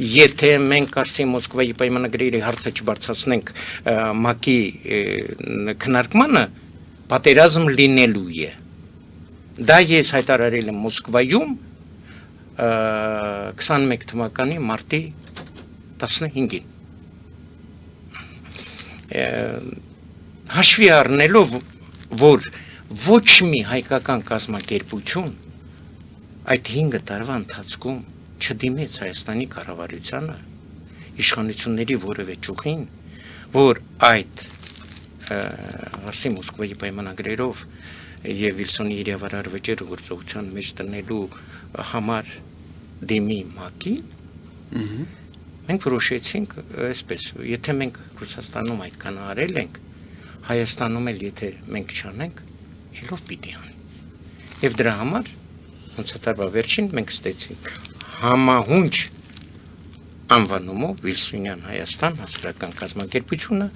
Եթե մենք Կարսի Մոսկվայի պայմանագրերի հարցը չբարձրացնենք ՄԱԿ-ի քննարկմանը, պատերազմ լինելու է։ Դա ես հայտարարել եմ Մոսկվայում 21 թվականի մարտի 15-ին։ Հաշվի առնելով, որ ոչ մի հայկական կազմակերպություն այդ 5 տարվա ընթացքում չդիմեց Հայաստանի կառավարությանը, իշխանությունների որևէ ճյուղին, որ այդ Կարսի Մոսկվայի պայմանագրերով եւ Վիլսոնի իրավարար վճիռը գործողության մեջ տնելու համար դիմի ՄԱԿ-ին, մենք որոշեցինք այսպես, եթե մենք Ռուսաստանում այդքան արել ենք, Հայաստանում էլ եթե մենք չանենք, ելով պիտի անի։ Եվ դրա համար ոնց տարվա վերջին մենք ստեցինք համահունչ անվանումով Վիլսոնյան Հայաստան հասարակական կազմակերպությունը